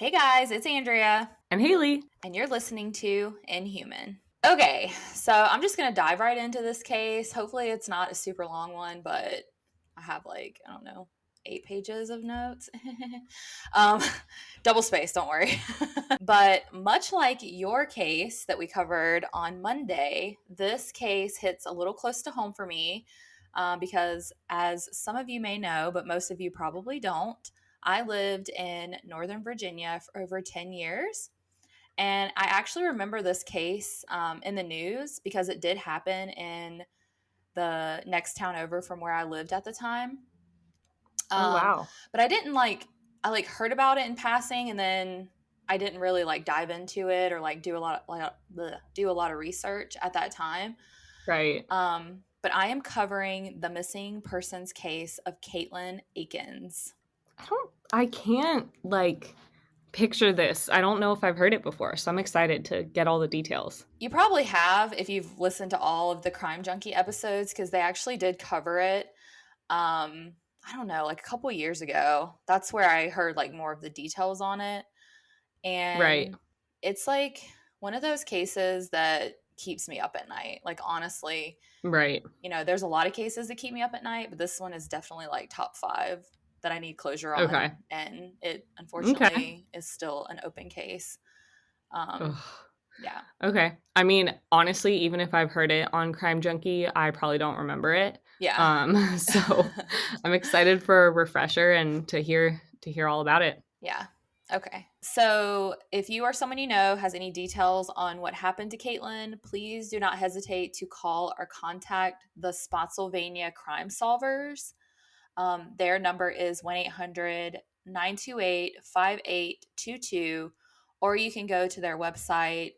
Hey guys, it's Andrea, And Haley. and you're listening to Inhuman. Okay, so I'm just gonna dive right into this case. Hopefully, it's not a super long one, but I have I don't know, 8 pages of notes. um, double space, don't worry. But much like your case that we covered on Monday, this case hits a little close to home for me because, as some of you may know, but most of you probably don't, I lived in Northern Virginia for over 10 years. And I actually remember this case in the news because it did happen in the next town over from where I lived at the time. Oh, Um, wow. but I heard about it in passing, and then I didn't really dive into it or do a lot of research at that time. Right. But I am covering the missing persons case of Katelin Akens. I can't picture this. I don't know if I've heard it before, so I'm excited to get all the details. You probably have if you've listened to all of the Crime Junkie episodes because they actually did cover it. I don't know, like a couple years ago. That's where I heard more of the details on it. Right. And it's one of those cases that keeps me up at night. Like, honestly, Right. there's a lot of cases that keep me up at night, but this one is definitely top five that I need closure on. Okay. And it Okay. unfortunately is still an open case. Um, Ugh. yeah. Okay. I mean, honestly, even if I've heard it on Crime Junkie, I probably don't remember it. Yeah. So I'm excited for a refresher and to hear all about it. Yeah. Okay. So if you or someone you know has any details on what happened to Caitlyn, please do not hesitate to call or contact the Spotsylvania Crime Solvers. Their number is 1-800-928-5822, or you can go to their website,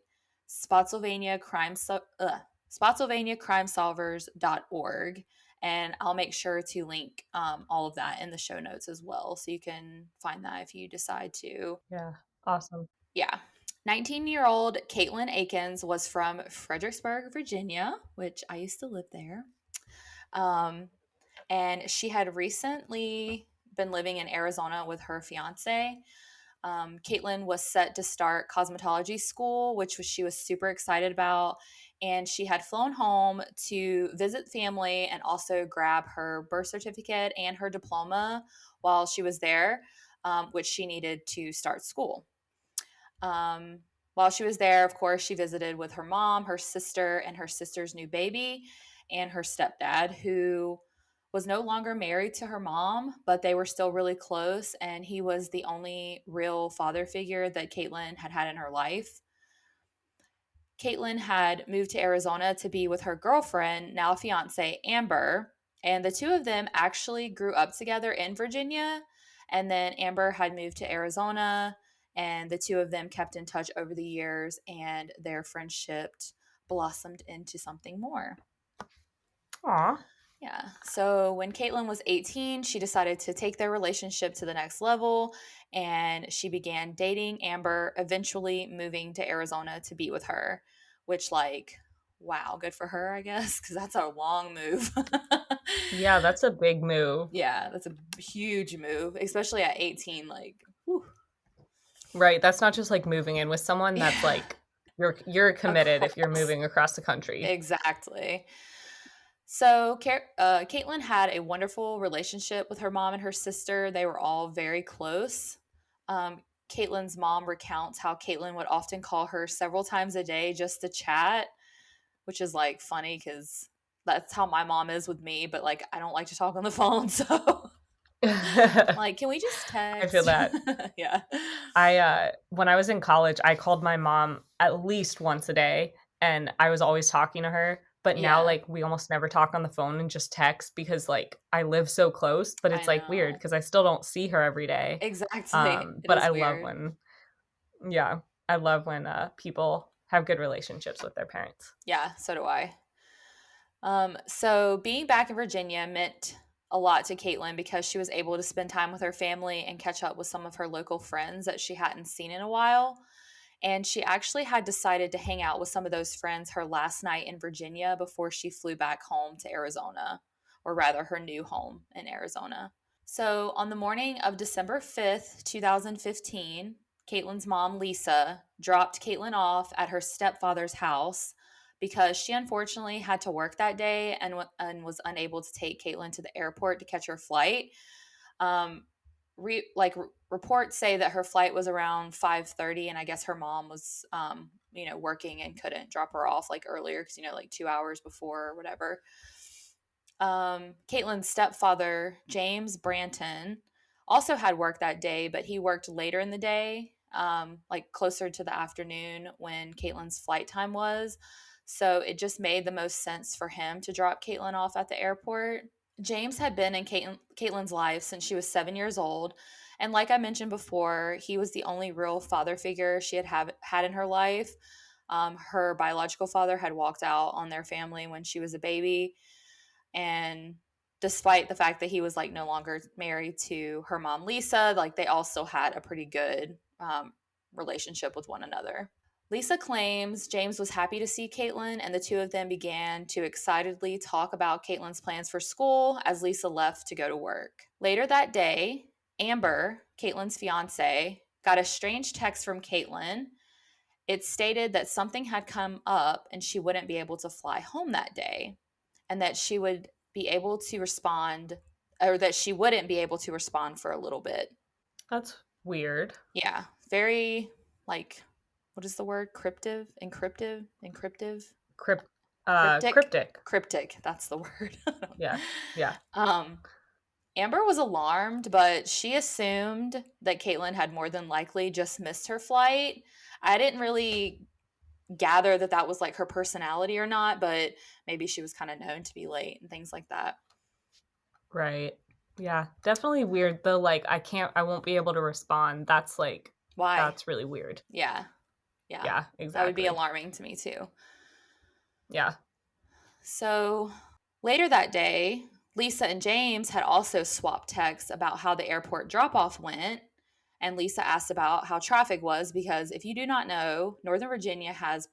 spotsylvaniacrimesolvers.org, and I'll make sure to link all of that in the show notes as well, so you can find that if you decide to. Yeah. Awesome. Yeah. 19-year-old Katelin Akens was from Fredericksburg, Virginia, which I used to live there. Um, and she had recently been living in Arizona with her fiance. Caitlyn was set to start cosmetology school, which she was super excited about. And she had flown home to visit family and also grab her birth certificate and her diploma while she was there, which she needed to start school. While she was there, of course, she visited with her mom, her sister, and her sister's new baby, and her stepdad, who was no longer married to her mom, but they were still really close. And he was the only real father figure that Caitlyn had had in her life. Caitlyn had moved to Arizona to be with her girlfriend, now fiance, Amber. And the two of them actually grew up together in Virginia. And then Amber had moved to Arizona, and the two of them kept in touch over the years, and their friendship blossomed into something more. Aw. Yeah. So when Caitlyn was 18, she decided to take their relationship to the next level, and she began dating Amber, eventually moving to Arizona to be with her, which, wow, good for her, I guess, because that's a long move. Yeah, that's a big move. Yeah, that's a huge move, especially at 18. Whew. Right. That's not just moving in with someone. That's Yeah, you're committed if you're across. moving across the country. Exactly. So, Caitlyn had a wonderful relationship with her mom and her sister. They were all very close. Caitlyn's mom recounts how Caitlyn would often call her several times a day just to chat, which is funny because that's how my mom is with me. But I don't like to talk on the phone, so I can we just feel text? that. Yeah. I when I was in college, I called my mom at least once a day and I was always talking to her. But now Yeah, we almost never talk on the phone and just text because I live so close, but I it's weird know. because I still don't see her every day. Exactly. It But is I love weird. when yeah, I love when people have good relationships with their parents. Yeah, so do I. So being back in Virginia meant a lot to Caitlyn because she was able to spend time with her family and catch up with some of her local friends that she hadn't seen in a while. And she actually had decided to hang out with some of those friends her last night in Virginia before she flew back home to Arizona, or rather, her new home in Arizona. So on the morning of December 5th, 2015, Caitlyn's mom, Lisa, dropped Caitlyn off at her stepfather's house because she unfortunately had to work that day and was unable to take Caitlyn to the airport to catch her flight. Um, reports say that her flight was around 5:30, and I guess her mom was, working and couldn't drop her off like earlier because like 2 hours before or whatever. Caitlyn's stepfather, James Branton, also had work that day, but he worked later in the day, like closer to the afternoon when Caitlyn's flight time was. So it just made the most sense for him to drop Caitlyn off at the airport. James had been in Caitlyn's life since she was 7 years old. And like I mentioned before, he was the only real father figure she had in her life. Her biological father had walked out on their family when she was a baby. And despite the fact that he was like no longer married to her mom, Lisa, like they all still had a pretty good relationship with one another. Lisa claims James was happy to see Caitlyn, and the two of them began to excitedly talk about Caitlyn's plans for school as Lisa left to go to work. Later that day, Amber, Caitlyn's fiance, got a strange text from Caitlyn. It stated that something had come up and she wouldn't be able to fly home that day, and that she would be able to respond, or that she wouldn't be able to respond for a little bit. That's weird. Yeah, very like, what is the word? Encryptive, Crypt, cryptic, cryptic. cryptic. That's the word. Yeah. Yeah. um, Amber was alarmed, but she assumed that Caitlyn had more than likely just missed her flight. I didn't really gather that that was like her personality or not, but maybe she was kind of known to be late and things like that. Right. Yeah. Definitely weird. The like, I won't be able to respond. That's like, Why? that's really weird. Yeah. Yeah. Yeah, That would be exactly. alarming to me too. Yeah. So later that day, Lisa and James had also swapped texts about how the airport drop off went. And Lisa asked about how traffic was because if you do not know, Northern Virginia has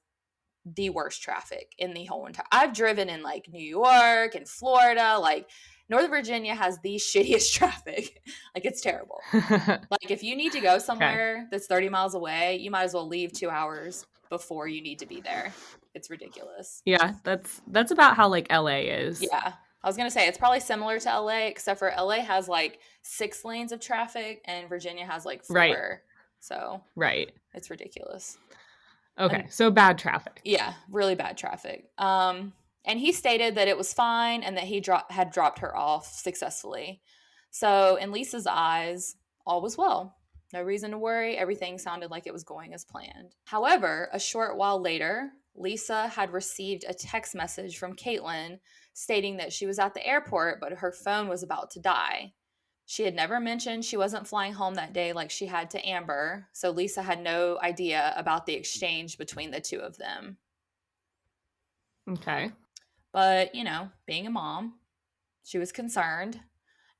the worst traffic in the whole entire. I've driven in like New York and Florida. Like Northern Virginia has the shittiest traffic. Like it's terrible. Like if you need to go Okay. somewhere that's 30 miles away, you might as well leave 2 hours before you need to be there. It's ridiculous. Yeah, that's about how like LA is. Yeah. I was going to say it's probably similar to LA, except for LA has like 6 lanes of traffic and Virginia has like Right. four. So Right. it's ridiculous. Okay. And So bad traffic. yeah, really bad traffic. And he stated that it was fine and that he had dropped her off successfully. So, in Lisa's eyes, all was well. No reason to worry. Everything sounded like it was going as planned. However, a short while later, Lisa had received a text message from Caitlyn stating that she was at the airport, but her phone was about to die. She had never mentioned she wasn't flying home that day like she had to Amber, so Lisa had no idea about the exchange between the two of them. Okay. But, being a mom, she was concerned,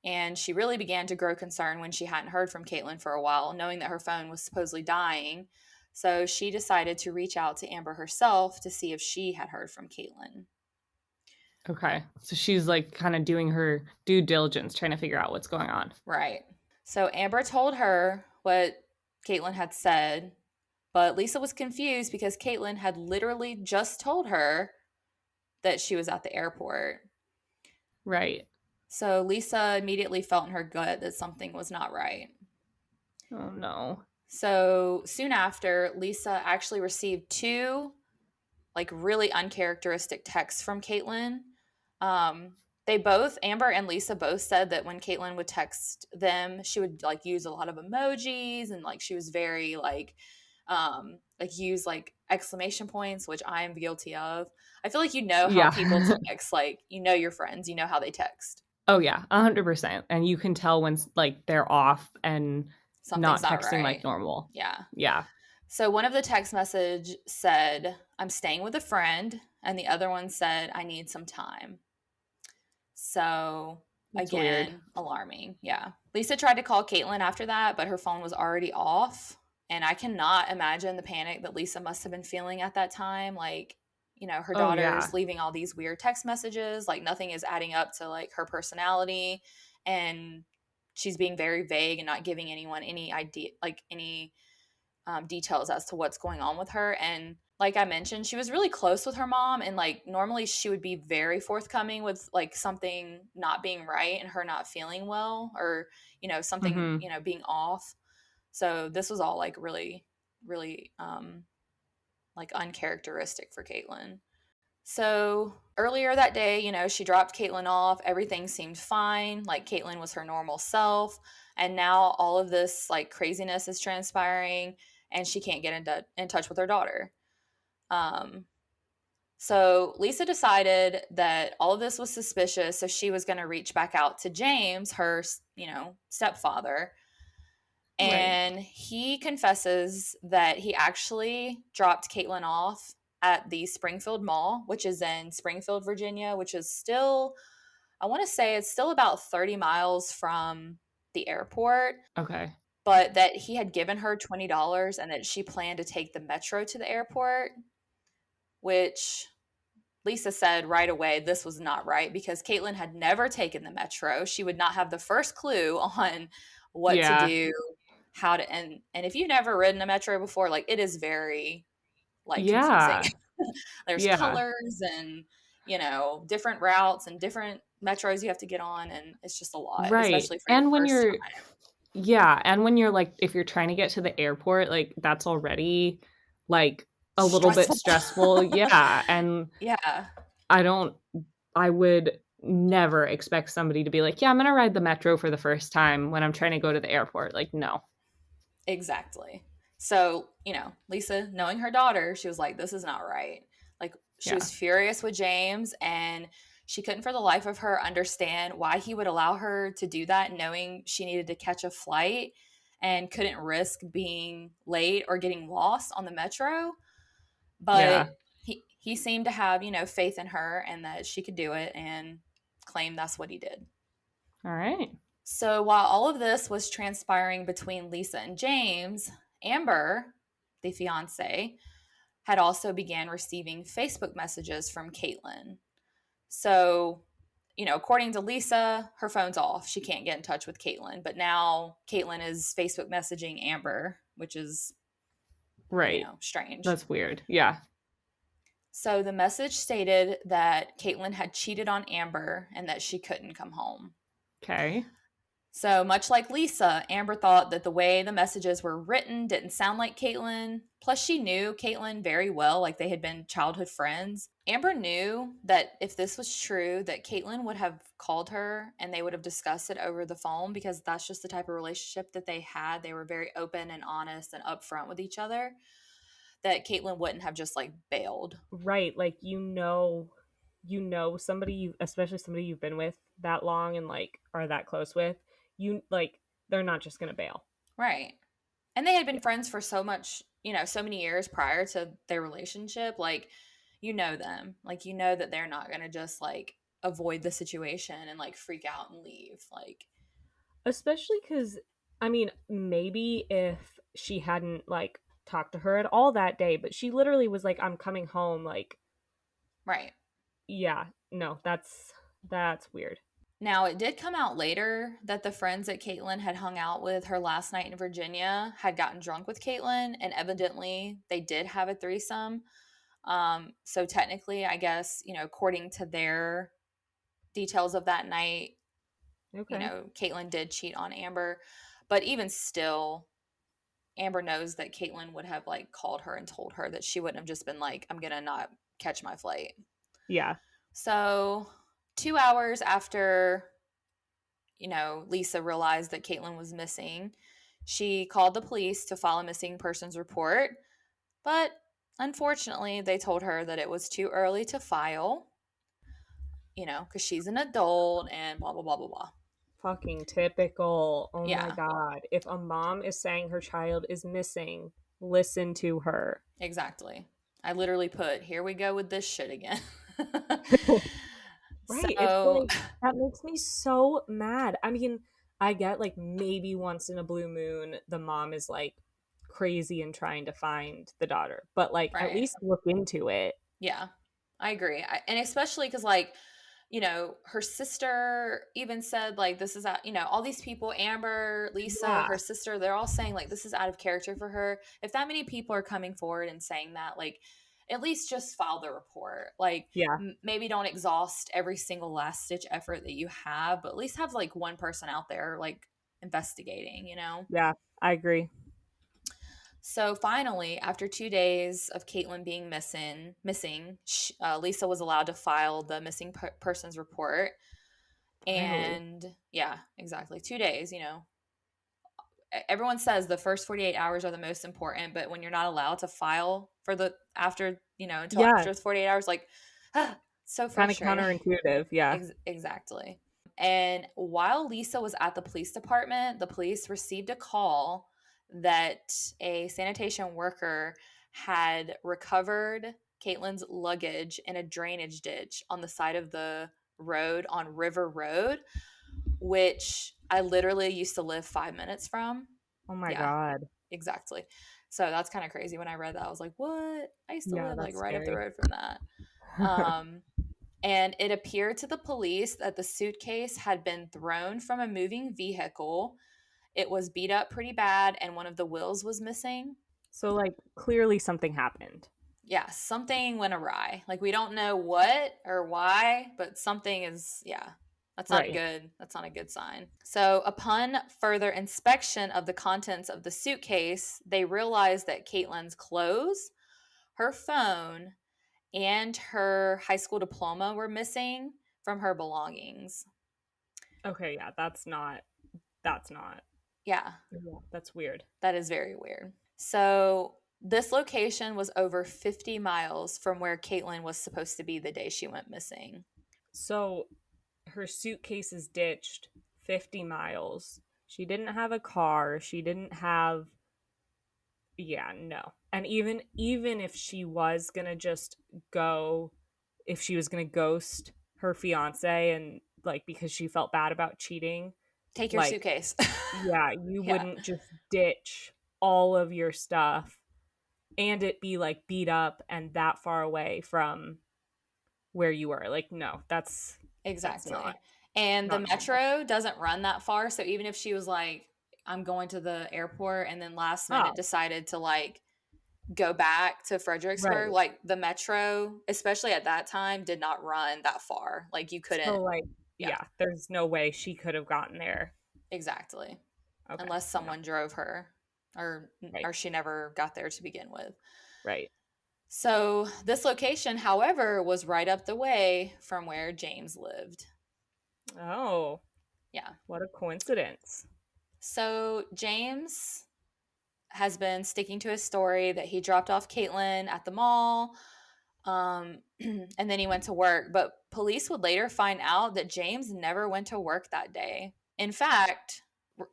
and she really began to grow concerned when she hadn't heard from Caitlyn for a while, knowing that her phone was supposedly dying. So she decided to reach out to Amber herself to see if she had heard from Caitlyn. Okay. So she's like kind of doing her due diligence, trying to figure out what's going on. Right. So Amber told her what Caitlyn had said, but Lisa was confused because Caitlyn had literally just told her that she was at the airport. Right. So Lisa immediately felt in her gut that something was not right. Oh no. So soon after, Lisa actually received two like really uncharacteristic texts from Caitlyn. They both, Amber and Lisa both said that when Caitlyn would text them, she would like use a lot of emojis and like she was very like use like exclamation points, which I am guilty of. I feel like how people Yeah. text, like your friends, how they text. Oh yeah, 100%. And you can tell when like they're off and Something's not not texting right. like normal. Yeah. Yeah. So one of the text message said, "I'm staying with a friend," and the other one said, "I need some time." So It's weird. again, alarming. Yeah. Lisa tried to call Caitlyn after that, but her phone was already off. And I cannot imagine the panic that Lisa must have been feeling at that time. Like, her Oh yeah. daughter's leaving all these weird text messages. Like, nothing is adding up to like her personality. And she's being very vague and not giving anyone any idea, like any details as to what's going on with her. And like I mentioned, she was really close with her mom, and like normally she would be very forthcoming with like something not being right and her not feeling well, or something Mhm. being off. So this was all like really, really like uncharacteristic for Caitlyn. So earlier that day, she dropped Caitlyn off. Everything seemed fine. Like Caitlyn was her normal self. And now all of this like craziness is transpiring, and she can't get in touch with her daughter. Um, so Lisa decided that all of this was suspicious. So she was going to reach back out to James, her, stepfather. Right. And he confesses that he actually dropped Caitlyn off at the Springfield Mall, which is in Springfield, Virginia, which is still, I want to say it's still about 30 miles from the airport, Okay. but that he had given her $20 and that she planned to take the metro to the airport, which Lisa said right away this was not right because Caitlyn had never taken the metro. She would not have the first clue on what to Yeah. do, how to, and if you've never ridden a metro before, like it is very like confusing. Yeah. There's Yeah. colors and different routes and different metros you have to get on, and it's just a lot, Right. especially for your And when first you're time. yeah, and when you're like if you're trying to get to the airport, like that's already like a little bit Stressful. stressful. Yeah, and Yeah. I don't I would never expect somebody to be like, "Yeah, I'm going to ride the metro for the first time when I'm trying to go to the airport." Like, no. Exactly. So, Lisa, knowing her daughter, she was like, this is not right. Like, she Yeah. was furious with James, and she couldn't for the life of her understand why he would allow her to do that, knowing she needed to catch a flight and couldn't risk being late or getting lost on the metro. But Yeah. he seemed to have, faith in her and that she could do it, and claimed that's what he did. All right. So while all of this was transpiring between Lisa and James, Amber, the fiance, had also began receiving Facebook messages from Caitlyn. So, according to Lisa, her phone's off. She can't get in touch with Caitlyn. But now Caitlyn is Facebook messaging Amber, which is, Right. strange. That's weird. Yeah. So the message stated that Caitlyn had cheated on Amber and that she couldn't come home. Okay. So, much like Lisa, Amber thought that the way the messages were written didn't sound like Caitlyn. Plus, she knew Caitlyn very well, like they had been childhood friends. Amber knew that if this was true, that Caitlyn would have called her and they would have discussed it over the phone because that's just the type of relationship that they had. They were very open and honest and upfront with each other. That Caitlyn wouldn't have just like bailed. Right. Like somebody especially somebody you've been with that long and like are that close with, you like they're not just going to bail. Right. And they had been Yeah. friends for so much, so many years prior to their relationship. Like, them. Like, that they're not going to just like avoid the situation and like freak out and leave. Like, Especially cuz I mean, maybe if she hadn't like talked to her at all that day, but she literally was like I'm coming home like right. yeah, no, that's weird. Now, it did come out later that the friends that Caitlyn had hung out with her last night in Virginia had gotten drunk with Caitlyn, and evidently they did have a threesome. So technically, I guess, according to their details of that night, Okay. Caitlyn did cheat on Amber. But even still, Amber knows that Caitlyn would have like called her and told her that she wouldn't have just been like, I'm gonna not catch my flight. Yeah. So 2 hours after, Lisa realized that Caitlyn was missing, she called the police to file a missing persons report. But unfortunately, they told her that it was too early to file, because she's an adult and blah, blah, blah, blah, blah. Fucking typical. Oh my Yeah, god. If a mom is saying her child is missing, listen to her. exactly. I literally put, here we go with this shit again. Right. It's So, like that makes me so mad. I mean, I get like maybe once in a blue moon the mom is like crazy and trying to find the daughter, but like at right. least look into it. Yeah, I agree. And especially because, like, her sister even said, like, this is, all these people, Amber, Lisa, her Yeah. sister, they're all saying, like, this is out of character for her. If that many people are coming forward and saying that, like, at least just file the report. Like, Yeah. maybe don't exhaust every single last stitch effort that you have, but at least have, like, one person out there, like, investigating. Yeah. I agree. So finally, after 2 days of Caitlyn being missing, Lisa was allowed to file the missing persons report. Finally. And yeah, exactly. 2 days, everyone says the first 48 hours are the most important, but when you're not allowed to file for the after, until Yeah. after the 48 hours, like, so Kind of frustrating. counterintuitive. Yeah. Exactly. And while Lisa was at the police department, the police received a call that a sanitation worker had recovered Caitlyn's luggage in a drainage ditch on the side of the road on River Road, which I literally used to live 5 minutes from. Oh my Yeah, God. exactly. So that's kind of crazy. When I read that, I was like, what? I used to Yeah, live like that's right up the scary. road from that. Um, and it appeared to the police that the suitcase had been thrown from a moving vehicle. It was beat up pretty bad, and one of the wheels was missing. So, like, clearly something happened. Yeah, something went awry. Like, we don't know what or why, but something is, yeah, that's not a Right. good that's not a good sign. So, upon further inspection of the contents of the suitcase, they realized that Caitlyn's clothes, her phone, and her high school diploma were missing from her belongings. Okay. Yeah. That's not. Yeah, Yeah. That's weird. that is very weird. So, this location was over 50 miles from where Caitlyn was supposed to be the day she went missing. So, her suitcase is ditched 50 miles. She didn't have a car. She didn't have. Yeah, no. And even if she was going to just go, if she was going to ghost her fiance and like because she felt bad about cheating, Take your like suitcase. yeah, you Yeah, wouldn't just ditch all of your stuff and it be like beat up and that far away from where you were. Like no, that's not exactly. And the not normal. metro doesn't run that far. So even if she was like, I'm going to the airport and then last minute Oh, decided to like go back to Fredericksburg, right. like the metro, especially at that time, did not run that far. Like you couldn't, So like yeah, yeah, there's no way she could have gotten there. exactly. Okay. Unless No. someone drove her or Right. or she never got there to begin with. Right. So, this location, however, was right up the way from where James lived. Oh, Yeah. what a coincidence. So, James has been sticking to his story that he dropped off Caitlyn at the mall, and then he went to work. But police would later find out that James never went to work that day. In fact,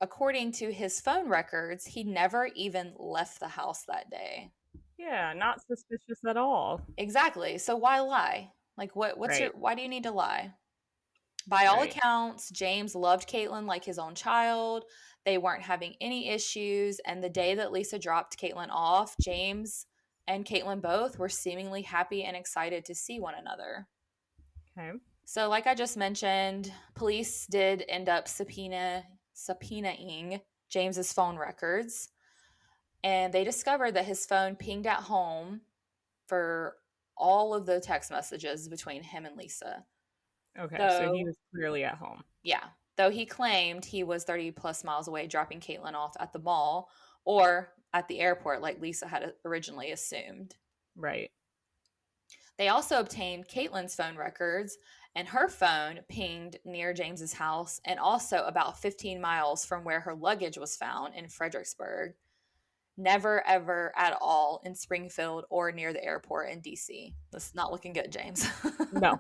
according to his phone records, he never even left the house that day. Yeah, not suspicious at all. Exactly. So why lie? Like Right. why do you need to lie? By all Right. accounts, James loved Caitlyn like his own child. They weren't having any issues. And the day that Lisa dropped Caitlyn off, James and Caitlyn both were seemingly happy and excited to see one another. Okay. So, like I just mentioned, police did end up subpoenaing James's phone records, and they discovered that his phone pinged at home for all of the text messages between him and Lisa. Okay. So he Though was clearly at home. Yeah. Though he claimed he was 30 plus miles away dropping Caitlyn off at the mall or at the airport, like Lisa had originally assumed. Right. They also obtained Caitlyn's phone records, and her phone pinged near James's house and also about 15 miles from where her luggage was found in Fredericksburg. Never, ever at all in Springfield or near the airport in DC. That's not looking good, James. No.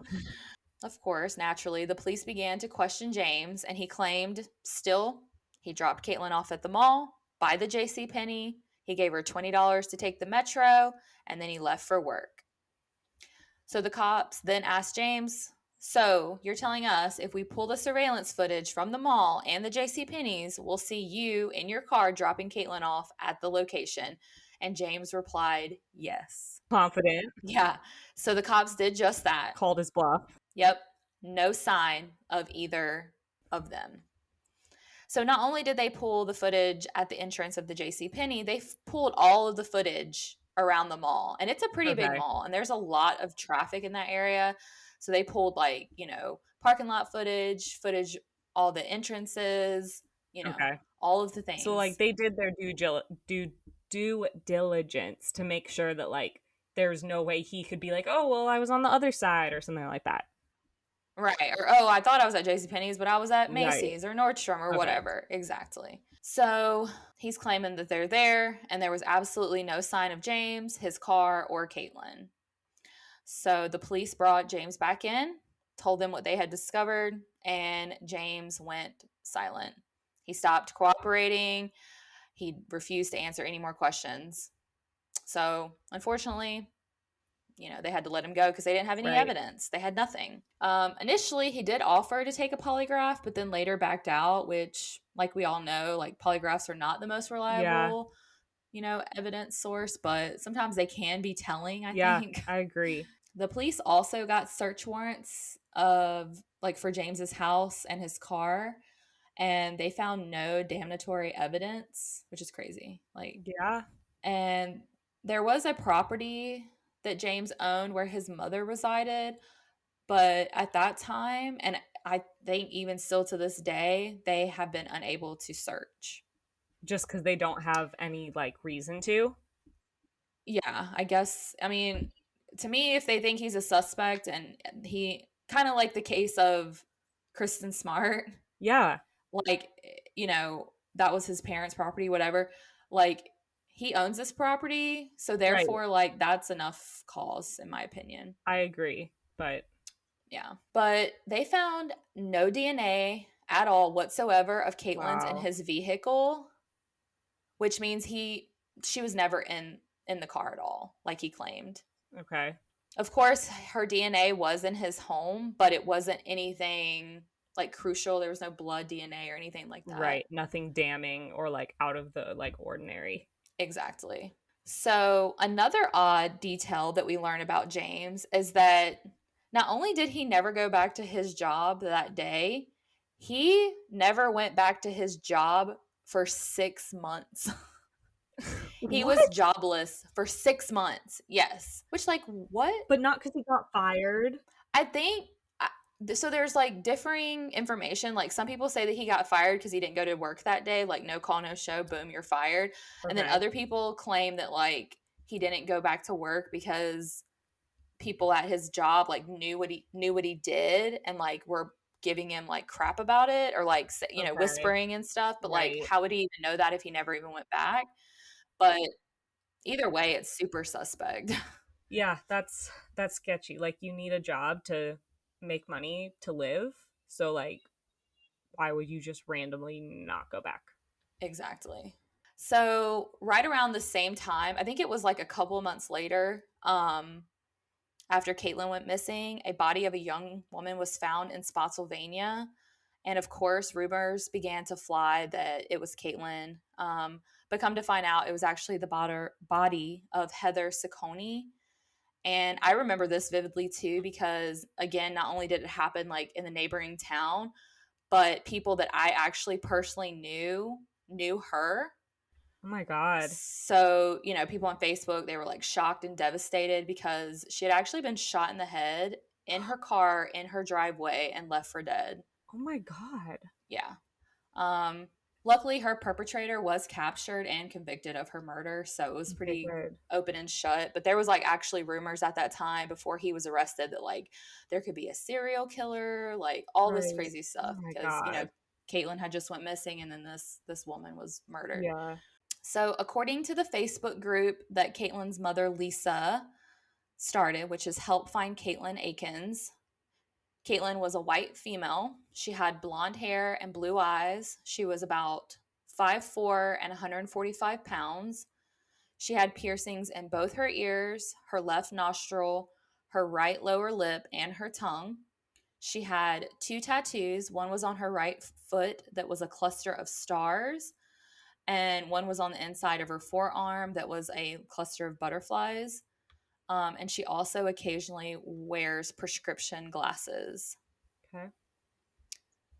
Of course, naturally, the police began to question James, and he claimed still he dropped Caitlyn off at the mall by the J.C. Penney. He gave her $20 to take the metro, and then he left for work. So the cops then asked James, so you're telling us if we pull the surveillance footage from the mall and the J.C. Penney's, we'll see you in your car dropping Caitlyn off at the location? And James replied, yes. Confident. Yeah. So the cops did just that. Called his bluff. Yep. No sign of either of them. So not only did they pull the footage at the entrance of the JC Penney, they pulled all of the footage around the mall. And it's a pretty big Okay. mall and there's a lot of traffic in that area. So they pulled like, parking lot footage, all the entrances, Okay. all of the So like things. they did their due diligence to make sure that like there's no way he could be like, "Oh, well, I was on the other side" or something like that. Right. Or, oh, I thought I was at JCPenney's, but I was at Right. Macy's or Nordstrom or Okay. whatever. Exactly. So he's claiming that they're there and there was absolutely no sign of James, his car, or Caitlyn. So the police brought James back in, told them what they had discovered, and James went silent. He stopped cooperating. He refused to answer any more questions. So, unfortunately, they had to let him go because they didn't have any Right. evidence. They had nothing. Initially, he did offer to take a polygraph, but then later backed out, which, like we all know, like polygraphs are not the most Yeah. reliable, evidence source, but sometimes they can be telling, I Yeah, think. I agree. The police also got search warrants of like for James's house and his car, and they found no damnatory evidence, which is crazy. Like, Yeah. and there was a property that James owned where his mother resided, but at that time, and I think even still to this day, they have been unable to search. Just cuz they don't have any like reason to. Yeah, I guess. I mean, to me, if they think he's a suspect and he kind of like the case of Kristen Smart, Yeah. like, that was his parents' property, whatever. Like, he owns this property. So, Right. therefore, like, that's enough cause, in my opinion. I agree. But Yeah. But they found no DNA at all whatsoever of Caitlyn's in wow. his vehicle, which means she was never in the car at all, like he claimed. Okay. Of course, her DNA was in his home, but it wasn't anything like crucial. There was no blood DNA or anything like that. Right. Nothing damning or like out of the like ordinary. Exactly. So, another odd detail that we learn about James is that not only did he never go back to his job that day, he never went back to his job for 6 months. He was What? jobless for 6 months. Yes. Which, like, what? But not cuz he got fired. I think so. There's like differing information. Like some people say that he got fired because he didn't go to work that day, like no call, no show, boom, you're fired. And then Okay. other people claim that like he didn't go back to work because people at his job like knew what he did and like were giving him like crap about it or like Okay. whispering and stuff. But like, Right. how would he even know that if he never even went back? But either way, it's super suspect. Yeah, that's sketchy. Like you need a job to make money to live. So like why would you just randomly not go back? Exactly. So right around the same time, I think it was like a couple of months later, after Caitlyn went missing, a body of a young woman was found in Spotsylvania. And of course, rumors began to fly that it was Caitlyn. But come to find out, it was actually the body of Heather Ciccone. And I remember this vividly too, because again, not only did it happen like in the neighboring town, but people that I actually personally knew her. Oh my god. So, people on Facebook, they were like shocked and devastated because she had actually been shot in the head in her car in her driveway and left for dead. Oh my god. Yeah. Um, Luckily, her perpetrator was captured and convicted of her murder. So it was Okay, pretty good. open and shut. But there was like actually rumors at that time before he was arrested that like there could be a serial killer, like all this Right. crazy Oh stuff my because, god. Caitlyn had just went missing and then this woman was murdered. Yeah. So, according to the Facebook group that Caitlyn's mother, Lisa, started, which is Help Find Katelin Akens, Caitlyn was a white female. She had blonde hair and blue eyes. She was about 5'4" and 145 pounds. She had piercings in both her ears, her left nostril, her right lower lip, and her tongue. She had two tattoos. One was on her right foot that was a cluster of stars, and one was on the inside of her forearm that was a cluster of butterflies. And she also occasionally wears prescription glasses. Okay.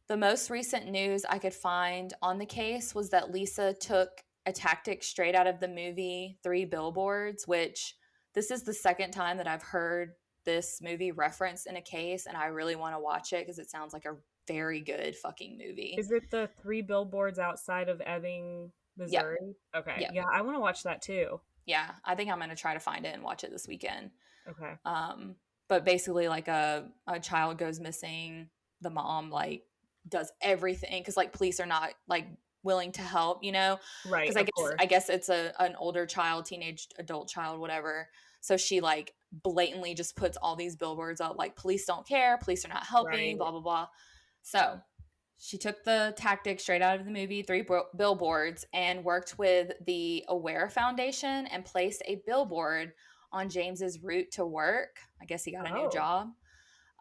The most recent news I could find on the case was that Lisa took a tactic straight out of the movie Three Billboards, which this is the second time that I've heard this movie referenced in a case, and I really want to watch it because it sounds like a very good fucking movie. Is it the three billboards outside of Ebbing, Yep, Missouri? Okay. yep, Yeah, I want to watch that too. yeah. I think I'm going to try to find it and watch it this weekend. Okay. Um, but basically, like a child goes missing, the mom like does everything because like police are not like willing to help, you know, Right, because of I course. guess it's an older child, teenage adult child, whatever. So she like blatantly just puts all these billboards up like police don't care, police are not helping, Right. blah blah blah. So she took the tactic straight out of the movie Three Billboards and worked with the Aware Foundation and placed a billboard on James's route to work. I guess he got a new Oh, job,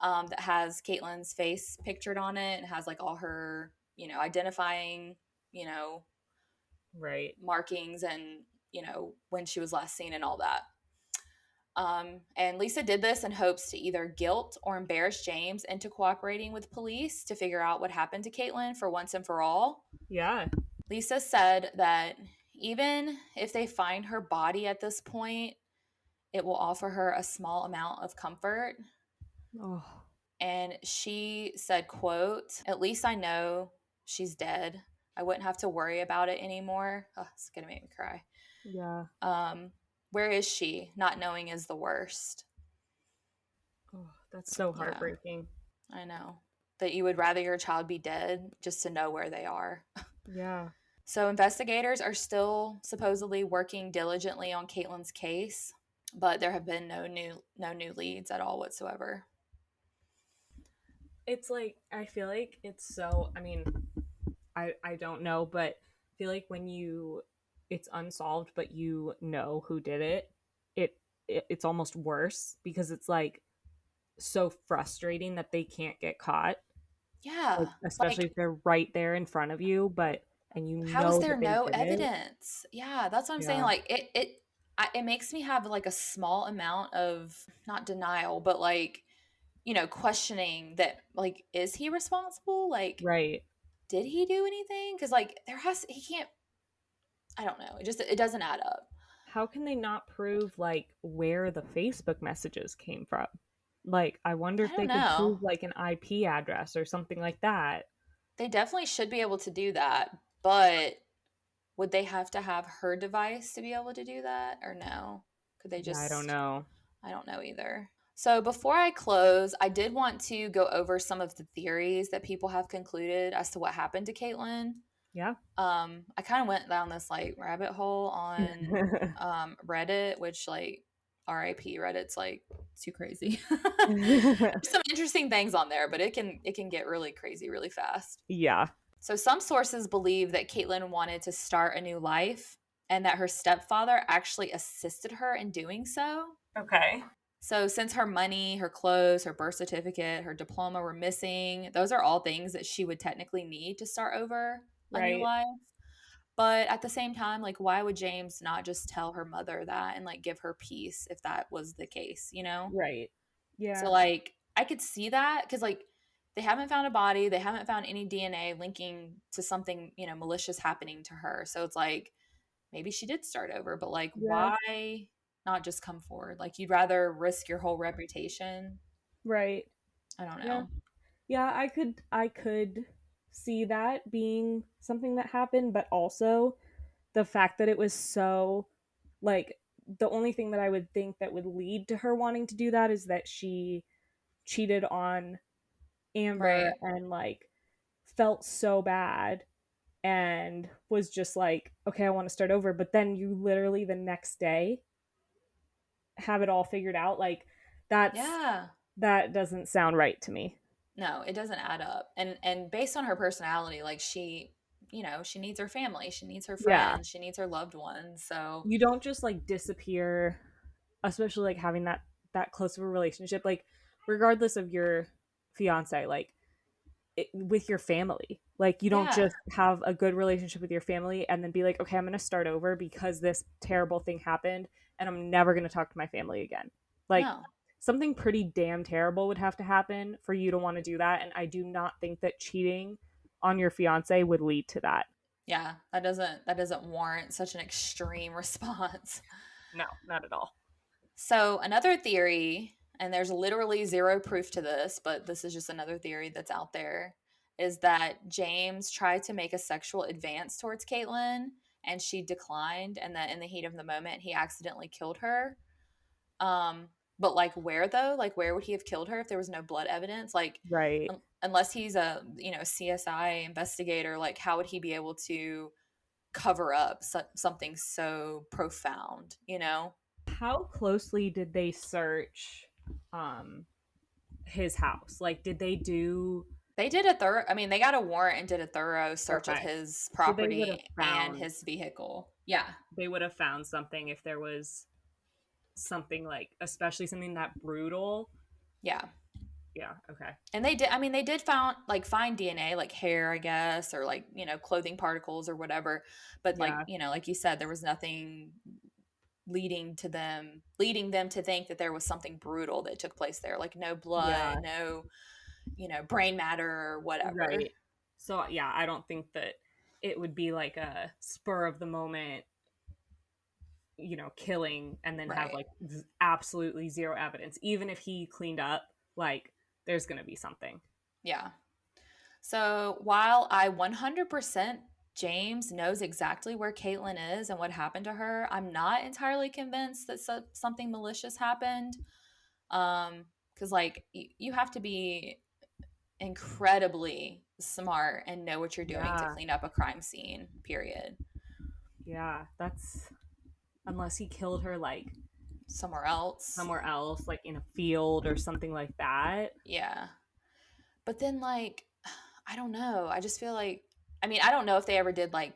that has Caitlyn's face pictured on it and has like all her, identifying, you know, right. markings and, when she was last seen and all that. And Lisa did this in hopes to either guilt or embarrass James into cooperating with police to figure out what happened to Caitlyn for once and for all. Yeah. Lisa said that even if they find her body at this point, it will offer her a small amount of comfort. Oh, And she said, quote, "At least I know she's dead. I wouldn't have to worry about it anymore." Oh, it's gonna make me cry. yeah. um where is she? Not knowing is the worst. Oh, that's so Yeah, heartbreaking. I know that you would rather your child be dead just to know where they are. Yeah. So investigators are still supposedly working diligently on Caitlyn's case, but there have been no new leads at all whatsoever. It's like I feel like it's so I mean, I don't know, but I feel like when you it's unsolved but you know who did it, it's almost worse because it's like so frustrating that they can't get caught. Like Yeah, especially like if they're right there in front of you, but and you how is know there that they no did it. evidence? Yeah, that's what I'm saying. Yeah. Like it makes me have like a small amount of not denial, but like questioning that like is he responsible? Like Right. did he do anything? Because like he can't. I don't know. It doesn't add up. How can they not prove like where the Facebook messages came from? Like I wonder I if don't they could know. prove like an IP address or something like that. They definitely should be able to do that, but would they have to have her device to be able to do that or no? Could they Yeah, I don't just know. I don't know either. So before I close, I did want to go over some of the theories that people have concluded as to what happened to Caitlyn. Yeah. I kind of went down this like rabbit hole on Reddit, which like RIP Reddit's like too crazy. There's some interesting things on there, but it can get really crazy really fast. Yeah. So some sources believe that Caitlyn wanted to start a new life and that her stepfather actually assisted her in doing so. Okay. So since her money, her clothes, her birth certificate, her diploma were missing, those are all things that she would technically need to start over a new Right. life. But at the same time, like why would James not just tell her mother that and like give her peace if that was the case, you know? Right. So Yeah. like I could see that cuz like they haven't found a body, they haven't found any DNA linking to something, malicious happening to her. So it's like maybe she did start over, but like Yeah. why not just come forward? Like you'd rather risk your whole reputation. Right. I don't Yeah. know. Yeah, I could see that being something that happened, but also the fact that it was so like the only thing that I would think that would lead to her wanting to do that is that she cheated on Amber Right. and like felt so bad and was just like, okay, I want to start over. But then you literally the next day have it all figured out. Like that's Yeah. that doesn't sound right to me. No, it doesn't add up. And based on her personality, like she needs her family, she needs her Yeah. friends, she needs her loved ones. So, You don't just like disappear, especially like having that close of a relationship, like regardless of your fiance, like with your family. Like you don't yeah. just have a good relationship with your family and then be like, okay, I'm going to start over because this terrible thing happened and I'm never going to talk to my family again. Like No. something pretty damn terrible would have to happen for you to want to do that. And I do not think that cheating on your fiance would lead to that. Yeah, that doesn't warrant such an extreme response. No, not at all. So, another theory, and there's literally zero proof to this, but this is just another theory that's out there, is that James tried to make a sexual advance towards Caitlyn and she declined, and that in the heat of the moment, he accidentally killed her. Um, but like where though? Like where would he have killed her if there was no blood evidence? Like Right. unless he's a, CSI investigator, like how would he be able to cover up something so profound? How closely did they search um his house? Like, did they do? They did a thorough, I mean, they got a warrant and did a thorough search of Okay. his So they would have property and found his vehicle. Yeah. something if there was something like, especially something that brutal. Yeah. Yeah, okay. And they did, I mean, they did find DNA, like hair, I guess, or like, clothing particles or whatever. But like, Yeah. like you said, there was nothing leading them to think that there was something brutal that took place there. Like no blood, Yeah, no, brain matter or whatever. right. So yeah, I don't think that it would be like a spur of the moment, killing and then have Right. like absolutely zero evidence. Even if he cleaned up, like there's going to be something. Yeah. So while I 100% James knows exactly where Caitlyn is and what happened to her, I'm not entirely convinced that something malicious happened. Because like you have to be incredibly smart and know what you're doing to Yeah. clean up a crime scene. Period. Yeah, that's unless he killed her like Somewhere else. somewhere else, like in a field or something like that. Yeah. But then like I don't know. I just feel like I mean, I don't know if they ever did like,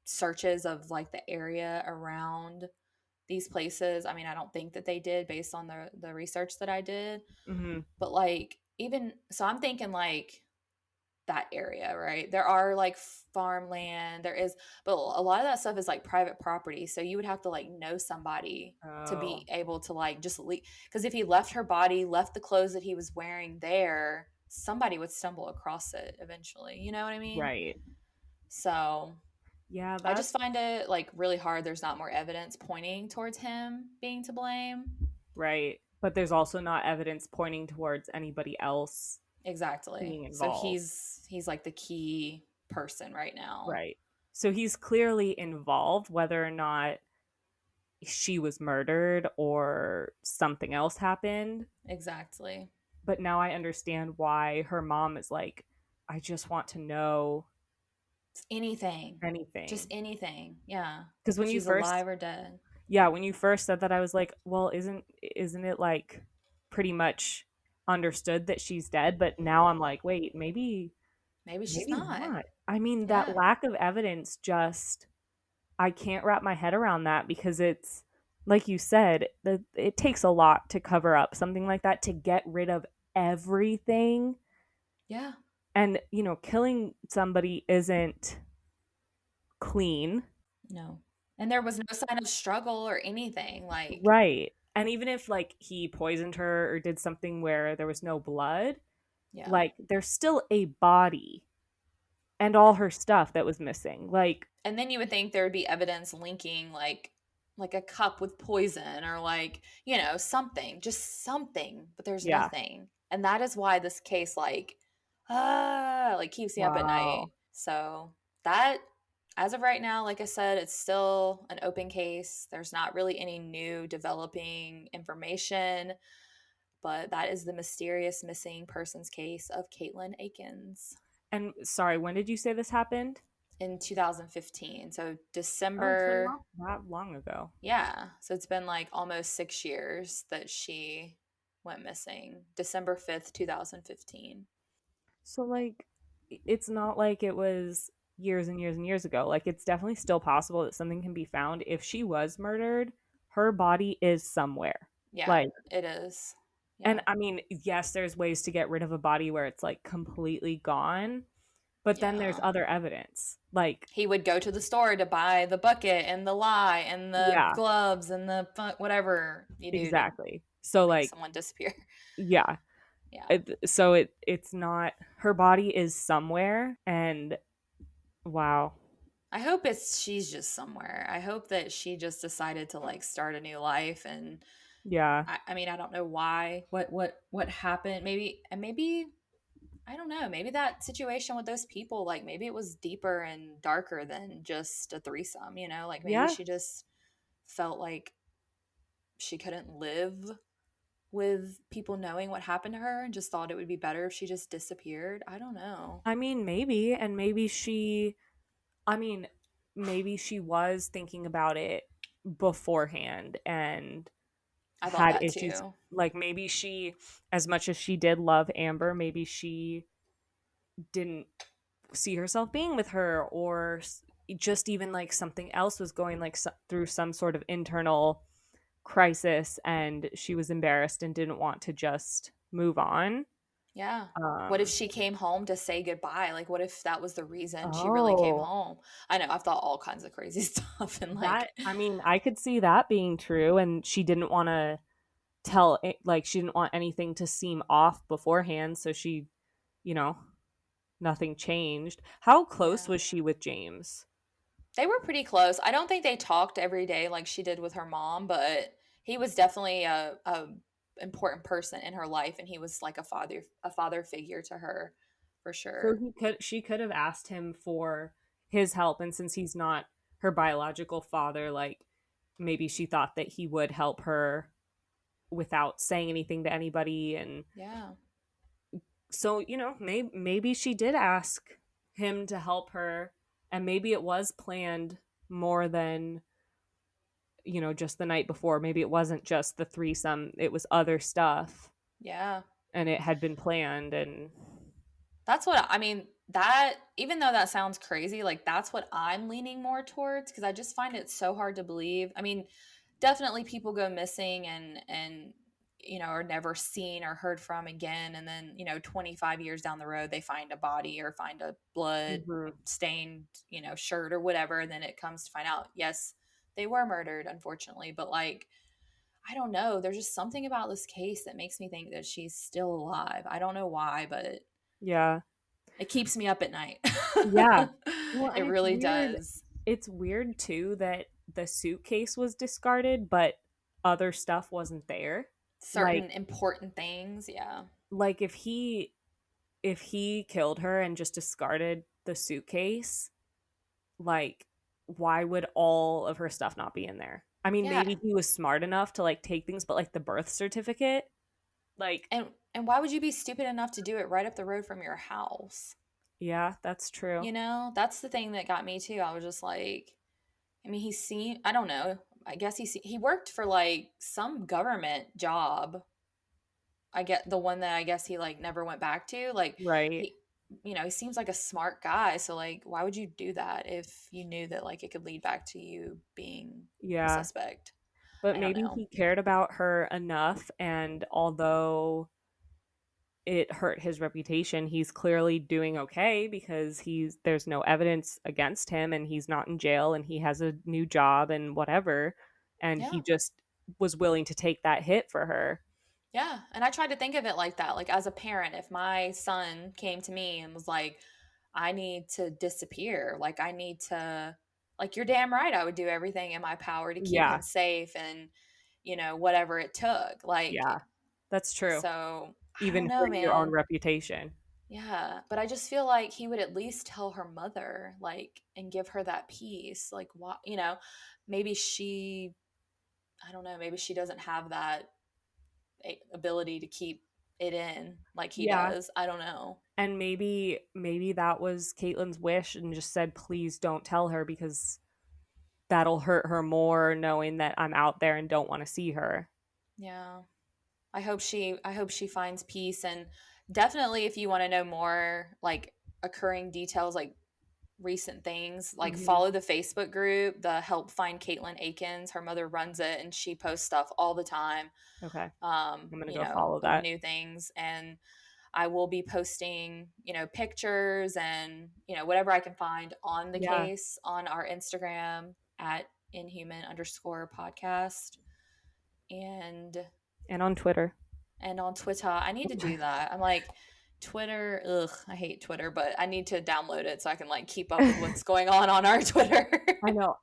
searches of like the area around these places. I mean, I don't think that they did based on the research that I did. Mm-hmm. But like even so I'm thinking like that area, right? There are like farmland, there is, but a lot of that stuff is like private property. So you would have to like know somebody to be Oh, able to like just leave. Because if he left her body, left the clothes that he was wearing there, somebody would stumble across it eventually. You know what I mean? right. So Yeah, I just that's find it like really hard. There's not more evidence pointing towards him being to blame. right. But there's also not evidence pointing towards anybody else Exactly. being So involved. he's like the key person right now. Right. So he's clearly involved, whether or not she was murdered or something else happened. Exactly. But now I understand why her mom is like, I just want to know Anything. Just anything. anything. Yeah. Because If she's alive or dead. when you first said that, I was like, well, isn't it like pretty much understood that she's dead? But now I'm like, wait, Maybe she's maybe not. not. I mean, that Yeah. lack of evidence just, I can't wrap my head around that because it's, like you said, it takes a lot to cover up something like that, to get rid of everything. Yeah. And, killing somebody isn't clean. No. And there was no sign of struggle or anything. Like, Right. And even if like he poisoned her or did something where there was no blood, yeah. like there's still a body and all her stuff that was missing. Like, And then you would think there would be evidence linking like a cup with poison or like, something, just something, but there's yeah. nothing. And that is why this case like keeps me up at Wow. night. So, that as of right now, like I said, it's still an open case. There's not really any new developing information, but that is the mysterious missing persons case of Katelin Akens And sorry, when did you say this happened? in 2015. So Oh, so December, not that long ago. yeah. So it's been like almost 6 years that she went missing. December 5th, 2015. So like it's not like it was years and years and years ago. Like it's definitely still possible that something can be found. If she was murdered, her body is somewhere. Yeah, Like, it is. and Yeah. I mean, yes, there's ways to get rid of a body where it's like completely gone, But then there's Yeah. other evidence. Like, He would go to the store to buy the bucket and the lye and the yeah, gloves and the whatever you do to exactly. So make like, someone disappear. yeah. Yeah. So it's not, her body is somewhere, and wow. I hope she's just somewhere. I hope that she just decided to like start a new life and Yeah. I mean I don't know why. What happened? Maybe I don't know. Maybe that situation with those people, like maybe it was deeper and darker than just a threesome, you know? Like maybe Yeah. she just felt like she couldn't live with people knowing what happened to her and just thought it would be better if she just disappeared. I don't know. I mean, maybe, and I mean, maybe she was thinking about it beforehand and I thought had that issues. too. Like maybe she, as much as she did love Amber, maybe she didn't see herself being with her, or just even like something else was going like through some sort of internal crisis, and she was embarrassed and didn't want to just move on. Yeah. What if Um, she came home to say goodbye? Like, what if that was the reason she really came oh, home? I know, I've thought all kinds of crazy stuff and that, like, I mean, I could see that being true, and she didn't want to tell it, like she didn't want anything to seem off beforehand, so she, you know, nothing changed. How close yeah. was she with James? They were pretty close. I don't think they talked every day like she did with her mom, but he was definitely a important person in her life and he was like a father figure to her for So sure. she could have asked him for his help, and since he's not her biological father, like maybe she thought that he would help her without saying anything to anybody. And Yeah. so, maybe she did ask him to help her, and maybe it was planned more than, just the night before. Maybe it wasn't just the threesome, it was other stuff, Yeah. and it had been planned. And That's what I mean. That even though that sounds crazy, like that's what I'm leaning more towards because I just find it so hard to believe. I mean, definitely people go missing and are never seen or heard from again, and then 25 years down the road they find a body or find a blood mhm, stained shirt or whatever, and then it comes to find out yes they were murdered unfortunately, but like I don't know. There's just something about this case that makes me think that she's still alive. I don't know why, but yeah. it keeps me up at night. Yeah. Well, and It it's really weird. does. It's weird too that the suitcase was discarded, but other stuff wasn't there. Like Certain important things, yeah. like if he killed her and just discarded the suitcase, like why would all of her stuff not be in there? I mean, Yeah. maybe he was smart enough to like take things, but like the birth certificate, like And why would you be stupid enough to do it right up the road from your house? yeah, that's true. That's the thing that got me too. I was just like, I mean, I don't know. I guess he worked for like some government job. I get the one that I guess he like never went back to. Like Right. he seems like a smart guy. So like, why would you do that if you knew that like it could lead back to you being a Yeah. suspect? But I don't maybe know. he cared about her enough, and although it hurt his reputation, he's clearly doing okay because there's no evidence against him, and he's not in jail, and he has a new job and whatever, and he Yeah. just was willing to take that hit for her. Yeah. And I tried to think of it like that. Like as a parent, if my son came to me and was like, I need to disappear, like I need to, like, you're damn right, I would do everything in my power to keep Yeah. him safe and, whatever it took. Yeah. Like, That's true. so I Even don't know, hurting your own man. reputation. Yeah, but I just feel like he would at least tell her mother, like, and give her that peace. Like, what, maybe I don't know, maybe she doesn't have that ability to keep it in like he Yeah. does. I don't know. And maybe that was Caitlyn's wish, and just said, please don't tell her, because that'll hurt her more knowing that I'm out there and don't want to see her. Yeah. I hope she finds peace and definitely if you want to know more like occurring details like recent things like Hmm. follow the Facebook group, the Help Find Katelin Akens. Her mother runs it and she posts stuff all the time Okay. I'm going to go follow of that. new things. And I will be posting, pictures and, whatever I can find on the Yeah. case on our Instagram at Inhuman_podcast and And on Twitter. on Twitter. I need to do that. I'm like, Twitter, ugh, I hate Twitter, but I need to download it so I can like keep up with what's going on our Twitter. I know.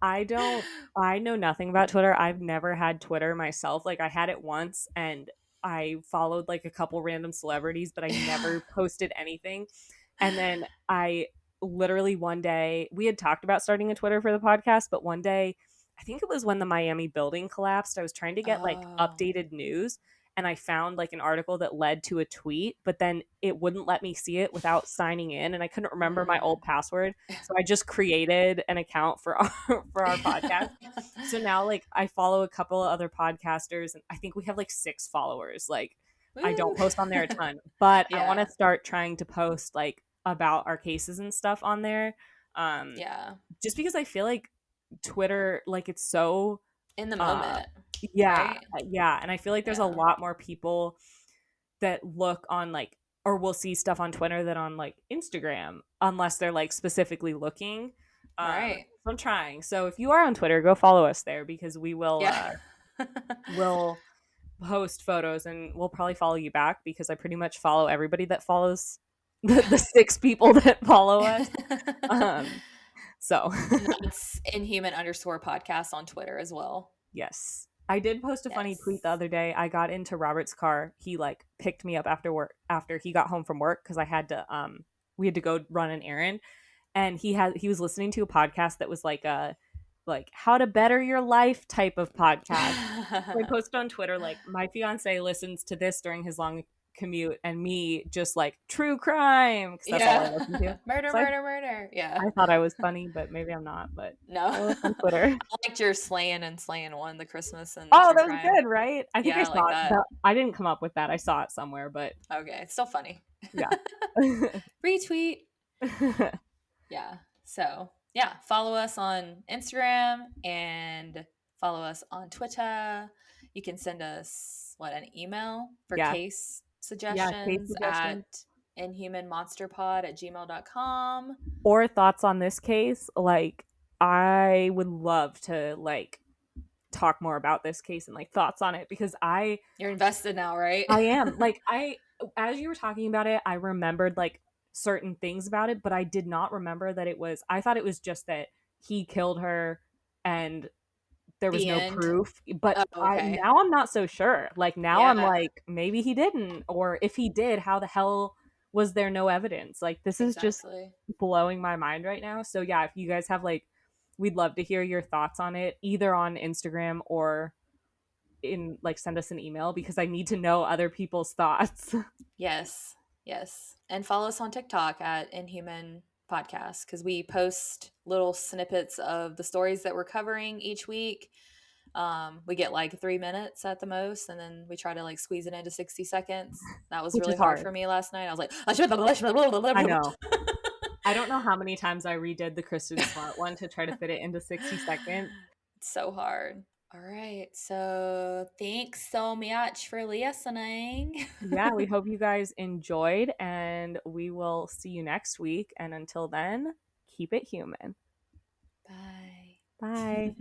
I know nothing about Twitter. I've never had Twitter myself. Like I had it once and I followed like a couple random celebrities, but I Yeah. never posted anything. And then I literally one day, we had talked about starting a Twitter for the podcast, but one day, I think it was when the Miami building collapsed, I was trying to get like Oh. updated news and I found like an article that led to a tweet, but then it wouldn't let me see it without signing in and I couldn't remember my Mm. old password. So I just created an account for for our podcast. So now like I follow a couple of other podcasters and I think we have like 6 followers. Like I Woo. don't post on there a ton, but I want Yeah. to start trying to post like about our cases and stuff on there. Um Yeah. just because I feel like Twitter like it's so In the uh moment, yeah, right? yeah, and I feel like there's a Yeah. lot more people that look on like or will see stuff on Twitter than on like Instagram unless they're like specifically looking. Right. So I'm trying. So if you are on Twitter, go follow us there because Yeah. we'll post photos and we'll probably follow you back because I pretty much follow everybody that follows the 6 people that follow us. Um so And that's Inhuman_podcast on Twitter as well. yes. I did post a funny tweet the Yes. other day. I got into Robert's car. He like picked me up after work after he got home from work because I had to we had to go run an errand and he was listening to a podcast that was like a like how to better your life type of podcast. So I posted on Twitter like my fiance listens to this during his long commute and me just like true crime because that's all I Yeah. listen to. Murder, So murder, murder. Yeah. I thought I was funny, but maybe I'm not. But No. follow us on Twitter. I liked your slaying one, the Christmas and Oh, true that was crime. good, right? I think Yeah, I I like saw it. that. I didn't come up with that. I saw it somewhere, but Okay. It's still funny. yeah. Retweet. Yeah. So, yeah, follow us on Instagram and follow us on Twitter. You can send us an email for Yeah. case Yeah. Case suggestions at suggestions inhumanmonsterpod@gmail.com. or thoughts on this case. Like, I would love to like talk more about this case and like thoughts on it because You're invested now, right? I am like as you were talking about it, I remembered like certain things about it, but I did not remember that I thought it was just that he killed her and there was The no end. proof. But Oh, okay. now I'm not so sure. Like now I'm Yeah, like maybe he didn't, or if he did, how the hell was there no evidence? Like this is just exactly. blowing my mind right now. So yeah, if you guys have like, we'd love to hear your thoughts on it, either on Instagram or in like send us an email because I need to know other people's thoughts. Yes. Yes. And follow us on TikTok at Inhuman Podcast because we post little snippets of the stories that we're covering each week. We get like 3 minutes at the most, and then we try to like squeeze it into 60 seconds. That was Which really is hard hard. for me last night. I was like, I know. I don't know how many times I redid the Kristen Smart one to try to fit it into 60 seconds. it's so hard. All right. So thanks so much for listening. Yeah, we hope you guys enjoyed and we will see you next week. And until then, keep it human. Bye. Bye.